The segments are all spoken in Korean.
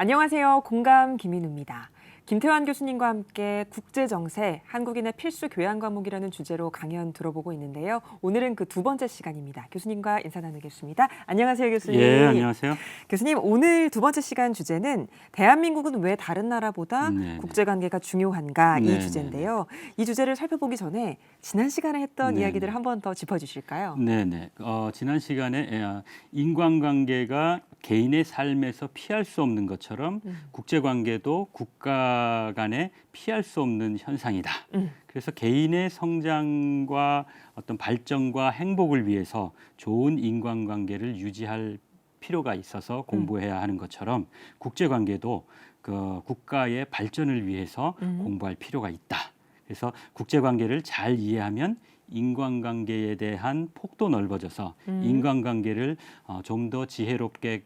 안녕하세요. 공감 김인우입니다. 김태환 교수님과 함께 국제정세, 한국인의 필수 교양 과목이라는 주제로 강연 들어보고 있는데요. 오늘은 그 두 번째 시간입니다. 교수님과 인사 나누겠습니다. 안녕하세요, 교수님. 예, 안녕하세요. 교수님, 오늘 두 번째 시간 주제는 대한민국은 왜 다른 나라보다 네네. 국제관계가 중요한가 이 네네네. 주제인데요. 이 주제를 살펴보기 전에 지난 시간에 했던 네네. 이야기들을 한 번 더 짚어주실까요? 네네. 지난 시간에 인간관계가 개인의 삶에서 피할 수 없는 것처럼 국제관계도 국가 간에 피할 수 없는 현상이다. 그래서 개인의 성장과 어떤 발전과 행복을 위해서 좋은 인간관계를 유지할 필요가 있어서 공부해야 하는 것처럼 국제관계도 그 국가의 발전을 위해서 공부할 필요가 있다. 그래서 국제관계를 잘 이해하면 인간관계에 대한 폭도 넓어져서 인간관계를 좀 더 지혜롭게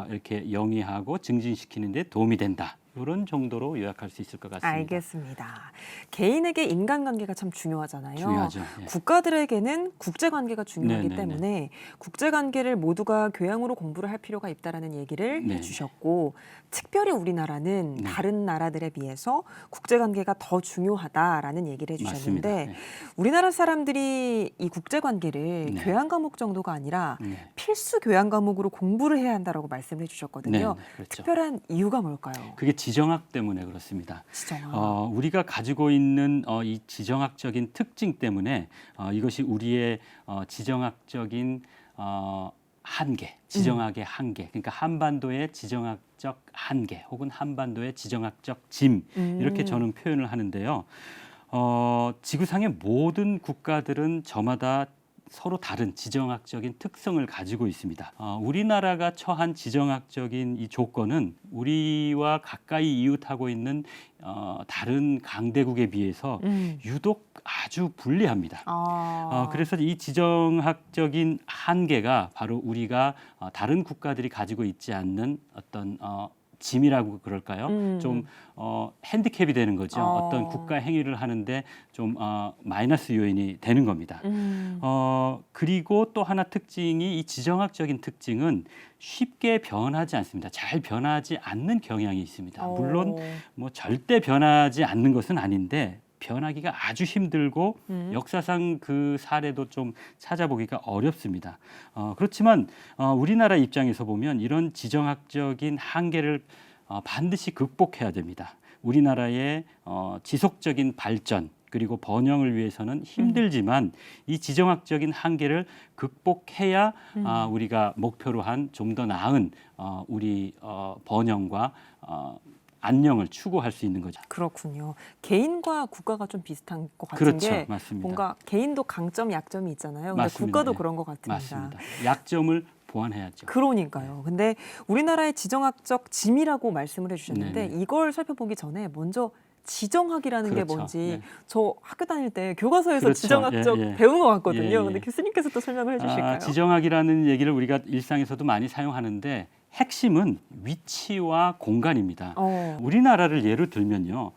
이렇게 영위하고 증진시키는 데 도움이 된다. 이런 정도로 요약할 수 있을 것 같습니다. 알겠습니다. 개인에게 인간관계가 참 중요하잖아요. 중요하죠. 예. 국가들에게는 국제관계가 중요하기 네네네. 때문에 국제관계를 모두가 교양으로 공부를 할 필요가 있다라는 얘기를 네네. 해주셨고, 특별히 우리나라는 네. 다른 나라들에 비해서 국제관계가 더 중요하다라는 얘기를 해주셨는데, 맞습니다. 네. 우리나라 사람들이 이 국제관계를 네. 교양 과목 정도가 아니라 네. 필수 교양 과목으로 공부를 해야 한다라고 말씀을 해주셨거든요. 네, 그렇죠. 특별한 이유가 뭘까요? 그게 지정학 때문에 그렇습니다. 지정학. 우리가 가지고 있는 이 지정학적인 특징 때문에 이것이 우리의 지정학적인 한계, 지정학의 한계, 그러니까 한반도의 지정학적 한계 혹은 한반도의 지정학적 짐 이렇게 저는 표현을 하는데요. 지구상의 모든 국가들은 저마다 서로 다른 지정학적인 특성을 가지고 있습니다. 우리나라가 처한 지정학적인 이 조건은 우리와 가까이 이웃하고 있는 다른 강대국에 비해서 유독 아주 불리합니다. 그래서 이 지정학적인 한계가 바로 우리가 다른 국가들이 가지고 있지 않는 어떤 짐이라고 그럴까요? 좀 핸디캡이 되는 거죠. 어떤 국가 행위를 하는데 좀 마이너스 요인이 되는 겁니다. 그리고 또 하나 특징이 이 지정학적인 특징은 쉽게 변하지 않습니다. 잘 변하지 않는 경향이 있습니다. 물론 뭐 절대 변하지 않는 것은 아닌데 변하기가 아주 힘들고 역사상 그 사례도 좀 찾아보기가 어렵습니다. 그렇지만 우리나라 입장에서 보면 이런 지정학적인 한계를 반드시 극복해야 됩니다. 우리나라의 지속적인 발전 그리고 번영을 위해서는 힘들지만 이 지정학적인 한계를 극복해야 우리가 목표로 한 좀 더 나은 우리 번영과 안녕을 추구할 수 있는 거죠. 그렇군요. 개인과 국가가 좀 비슷한 것 같은 그렇죠. 게 맞습니다. 뭔가 개인도 강점, 약점이 있잖아요. 근데 맞습니다. 국가도 예. 그런 것 같습니다. 맞습니다. 약점을 보완해야죠. 그러니까요. 근데 우리나라의 지정학적 짐이라고 말씀을 해주셨는데 네네. 이걸 살펴보기 전에 먼저 지정학이라는 게 그렇죠. 뭔지 네. 저 학교 다닐 때 교과서에서 그렇죠. 지정학적 예, 예. 배운 것 같거든요. 예, 예. 근데 교수님께서 또 설명을 해주실까요? 지정학이라는 얘기를 우리가 일상에서도 많이 사용하는데 핵심은 위치와 공간입니다. 우리나라를 예로 들면요.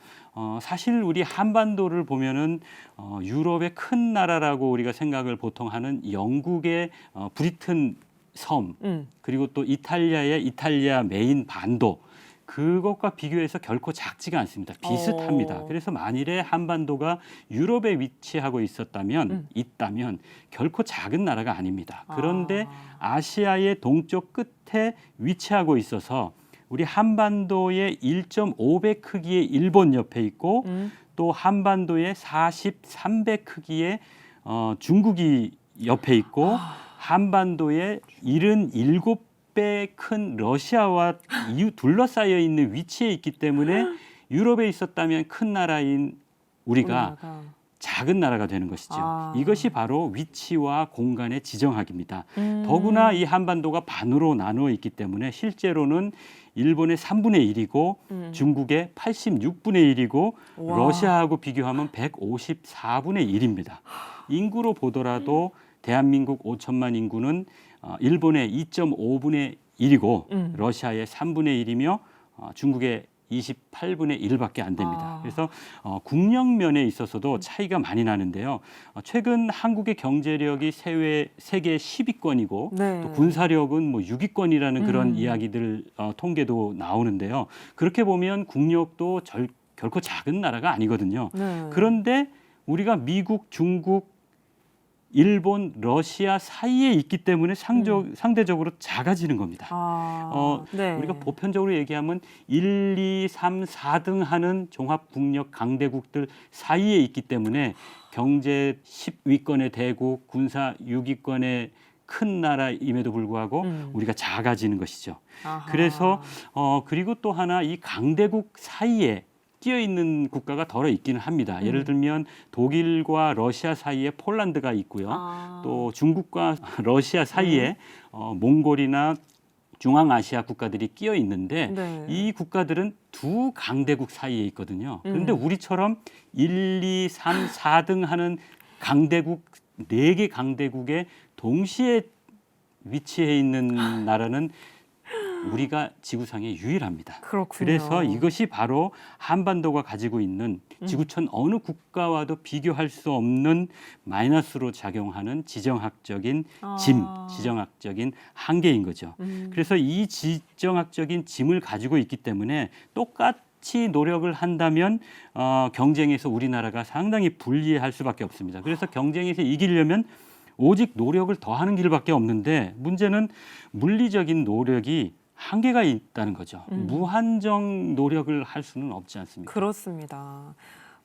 사실 우리 한반도를 보면은 유럽의 큰 나라라고 우리가 생각을 보통 하는 영국의 브리튼 섬 그리고 또 이탈리아 메인 반도 그것과 비교해서 결코 작지가 않습니다. 비슷합니다. 그래서 만일에 한반도가 유럽에 위치하고 있다면 결코 작은 나라가 아닙니다. 그런데 아시아의 동쪽 끝에 위치하고 있어서 우리 한반도의 1.5배 크기의 일본 옆에 있고 또 한반도의 43배 크기의 중국이 옆에 있고 한반도의 77배 큰 러시아와 둘러싸여 있는 위치에 있기 때문에 유럽에 있었다면 큰 나라인 우리가 작은 나라가 되는 것이죠. 이것이 바로 위치와 공간의 지정학입니다. 더구나 이 한반도가 반으로 나누어 있기 때문에 실제로는 일본의 3분의 1이고 중국의 86분의 1이고 러시아하고 비교하면 154분의 1입니다. 인구로 보더라도 대한민국 5천만 인구는 일본의 2.5분의 1이고 러시아의 3분의 1이며 중국의 28분의 1밖에 안 됩니다. 아. 그래서 국력면에 있어서도 차이가 많이 나는데요. 최근 한국의 경제력이 세계 10위권이고 네. 또 군사력은 뭐 6위권이라는 그런 이야기들 통계도 나오는데요. 그렇게 보면 국력도 결코 작은 나라가 아니거든요. 네. 그런데 우리가 미국, 중국, 일본, 러시아 사이에 있기 때문에 상대적으로 작아지는 겁니다. 네. 우리가 보편적으로 얘기하면 1, 2, 3, 4등 하는 종합국력 강대국들 사이에 있기 때문에 경제 10위권의 대국, 군사 6위권의 큰 나라임에도 불구하고 우리가 작아지는 것이죠. 아하. 그래서 그리고 또 하나 이 강대국 사이에 끼어 있는 국가가 덜어 있기는 합니다. 예를 들면 독일과 러시아 사이에 폴란드가 있고요. 또 중국과 러시아 사이에 몽골이나 중앙아시아 국가들이 끼어 있는데 네. 이 국가들은 두 강대국 사이에 있거든요. 그런데 우리처럼 1, 2, 3, 4등 하는 강대국 4개 강대국에 동시에 위치해 있는 나라는 우리가 지구상에 유일합니다. 그렇군요. 그래서 이것이 바로 한반도가 가지고 있는 지구촌 어느 국가와도 비교할 수 없는 마이너스로 작용하는 지정학적인 지정학적인 한계인 거죠. 그래서 이 지정학적인 짐을 가지고 있기 때문에 똑같이 노력을 한다면 경쟁에서 우리나라가 상당히 불리할 수밖에 없습니다. 그래서 경쟁에서 이기려면 오직 노력을 더하는 길밖에 없는데 문제는 물리적인 노력이 한계가 있다는 거죠. 무한정 노력을 할 수는 없지 않습니까? 그렇습니다.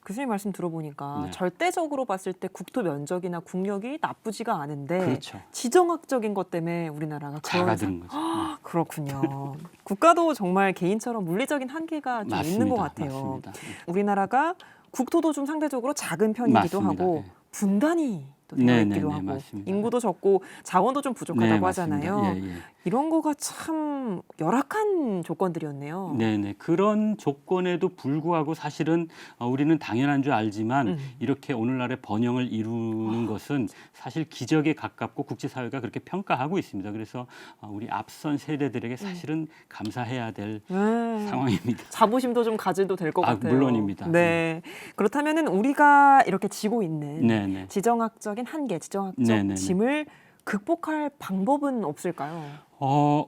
교수님 말씀 들어보니까 네. 절대적으로 봤을 때 국토 면적이나 국력이 나쁘지가 않은데 그렇죠. 지정학적인 것 때문에 우리나라가 작아드는 거죠. 네. 그렇군요. 국가도 정말 개인처럼 물리적인 한계가 좀 있는 것 같아요. 맞습니다. 우리나라가 국토도 좀 상대적으로 작은 편이기도 맞습니다. 하고 네. 분단이 또 되어 네, 있기도 네, 하고 맞습니다. 인구도 적고 자원도 좀 부족하다고 하잖아요. 맞습니다. 예, 예. 이런 거가 참 열악한 조건들이었네요. 네네. 그런 조건에도 불구하고 사실은 우리는 당연한 줄 알지만 이렇게 오늘날의 번영을 이루는 것은 사실 기적에 가깝고 국제사회가 그렇게 평가하고 있습니다. 그래서 우리 앞선 세대들에게 사실은 감사해야 될 네. 상황입니다. 자부심도 좀 가져도 될 것 같아요. 물론입니다. 네. 그렇다면은 우리가 이렇게 지고 있는 네네. 지정학적인 한계, 지정학적 네네네. 짐을 극복할 방법은 없을까요?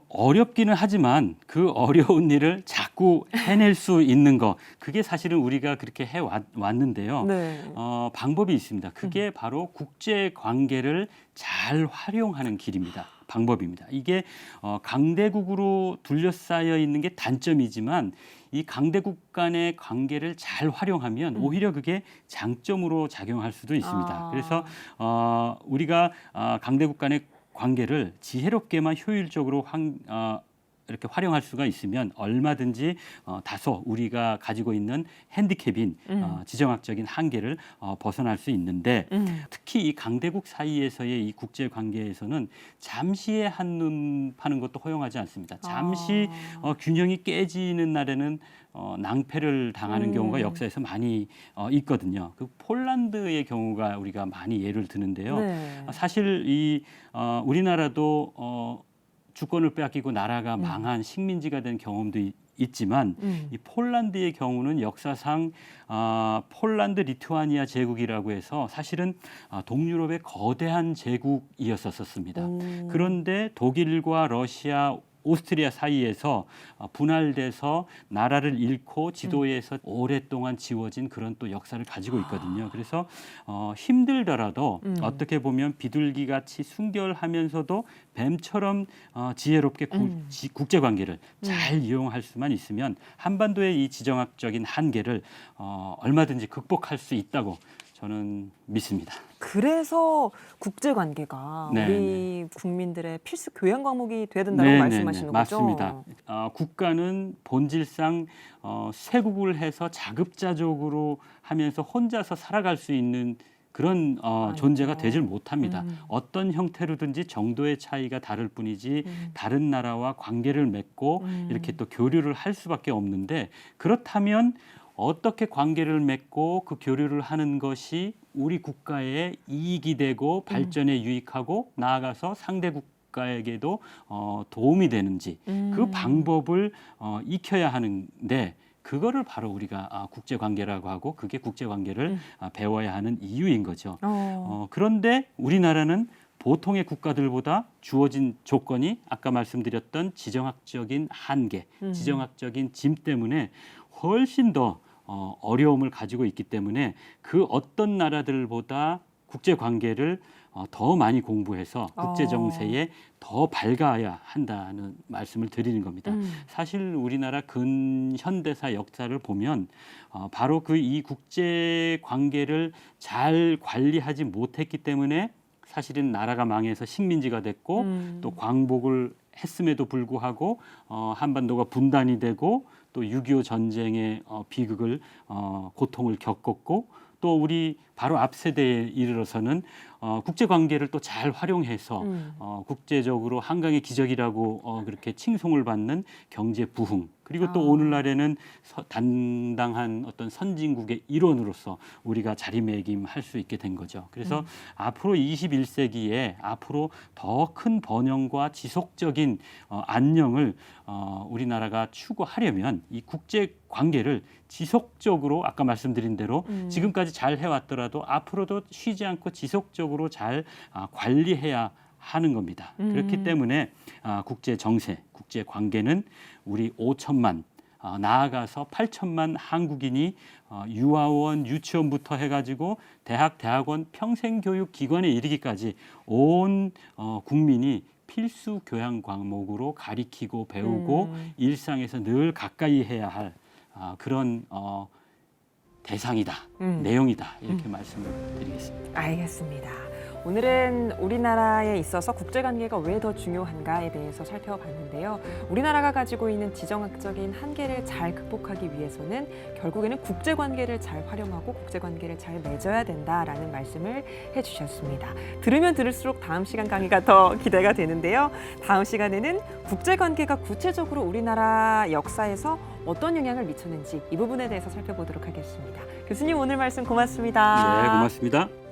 어렵기는 하지만 그 어려운 일을 자꾸 해낼 수 있는 거 그게 사실은 우리가 그렇게 해왔는데요. 네. 방법이 있습니다. 그게 바로 국제 관계를 잘 활용하는 길입니다. 방법입니다. 이게 강대국으로 둘러싸여 있는 게 단점이지만 이 강대국 간의 관계를 잘 활용하면 오히려 그게 장점으로 작용할 수도 있습니다. 그래서 우리가 강대국 간의 관계를 지혜롭게만 효율적으로 이렇게 활용할 수가 있으면 얼마든지 다소 우리가 가지고 있는 핸디캡인 지정학적인 한계를 벗어날 수 있는데 특히 이 강대국 사이에서의 이 국제 관계에서는 잠시의 한눈 파는 것도 허용하지 않습니다. 잠시 균형이 깨지는 날에는 낭패를 당하는 경우가 역사에서 많이 있거든요. 그 폴란드의 경우가 우리가 많이 예를 드는데요. 네. 사실 이 우리나라도 주권을 빼앗기고 나라가 망한 식민지가 된 경험도 있지만 이 폴란드의 경우는 역사상 폴란드 리투아니아 제국이라고 해서 사실은 동유럽의 거대한 제국이었었습니다. 그런데 독일과 러시아 오스트리아 사이에서 분할돼서 나라를 잃고 지도에서 오랫동안 지워진 그런 또 역사를 가지고 있거든요. 그래서 힘들더라도 어떻게 보면 비둘기같이 순결하면서도 뱀처럼 지혜롭게 국제관계를 잘 이용할 수만 있으면 한반도의 이 지정학적인 한계를 얼마든지 극복할 수 있다고 저는 믿습니다. 그래서 국제관계가 네, 우리 국민들의 필수 교양 과목이 돼야 된다고 말씀하시는 거죠? 맞습니다. 국가는 본질상 쇄국을 해서 자급자족으로 하면서 혼자서 살아갈 수 있는 그런 존재가 되질 못합니다. 어떤 형태로든지 정도의 차이가 다를 뿐이지 다른 나라와 관계를 맺고 이렇게 또 교류를 할 수밖에 없는데 그렇다면 어떻게 관계를 맺고 그 교류를 하는 것이 우리 국가의 이익이 되고 발전에 유익하고 나아가서 상대 국가에게도 도움이 되는지 그 방법을 익혀야 하는데 그거를 바로 우리가 국제 관계라고 하고 그게 국제 관계를 배워야 하는 이유인 거죠. 그런데 우리나라는 보통의 국가들보다 주어진 조건이 아까 말씀드렸던 지정학적인 한계, 지정학적인 짐 때문에 훨씬 더 어려움을 가지고 있기 때문에 그 어떤 나라들보다 국제 관계를 더 많이 공부해서 국제 정세에 더 밝아야 한다는 말씀을 드리는 겁니다. 사실 우리나라 근현대사 역사를 보면 바로 그 이 국제 관계를 잘 관리하지 못했기 때문에 사실은 나라가 망해서 식민지가 됐고 또 광복을 했음에도 불구하고 한반도가 분단이 되고 또 6.25 전쟁의 비극을 고통을 겪었고 또 우리 바로 앞 세대에 이르러서는 국제 관계를 또 잘 활용해서 국제적으로 한강의 기적이라고 그렇게 칭송을 받는 경제 부흥 그리고 또 오늘날에는 당당한 어떤 선진국의 일원으로서 우리가 자리매김할 수 있게 된 거죠. 그래서 앞으로 21세기에 앞으로 더 큰 번영과 지속적인 안녕을 우리나라가 추구하려면 이 국제 관계를 지속적으로 아까 말씀드린 대로 지금까지 잘 해왔더라도 앞으로도 쉬지 않고 지속적으로 잘 관리해야 하는 겁니다. 그렇기 때문에 국제 정세, 국제 관계는 우리 5천만 나아가서 8천만 한국인이 유아원, 유치원부터 해가지고 대학, 대학원, 평생교육기관에 이르기까지 온 국민이 필수 교양 과목으로 가리키고 배우고 일상에서 늘 가까이 해야 할 그런 대상이다, 내용이다 이렇게 말씀을 드리겠습니다. 알겠습니다. 오늘은 우리나라에 있어서 국제관계가 왜 더 중요한가에 대해서 살펴봤는데요. 우리나라가 가지고 있는 지정학적인 한계를 잘 극복하기 위해서는 결국에는 국제관계를 잘 활용하고 국제관계를 잘 맺어야 된다라는 말씀을 해주셨습니다. 들으면 들을수록 다음 시간 강의가 더 기대가 되는데요. 다음 시간에는 국제관계가 구체적으로 우리나라 역사에서 어떤 영향을 미쳤는지 이 부분에 대해서 살펴보도록 하겠습니다. 교수님 오늘 말씀 고맙습니다. 네, 고맙습니다.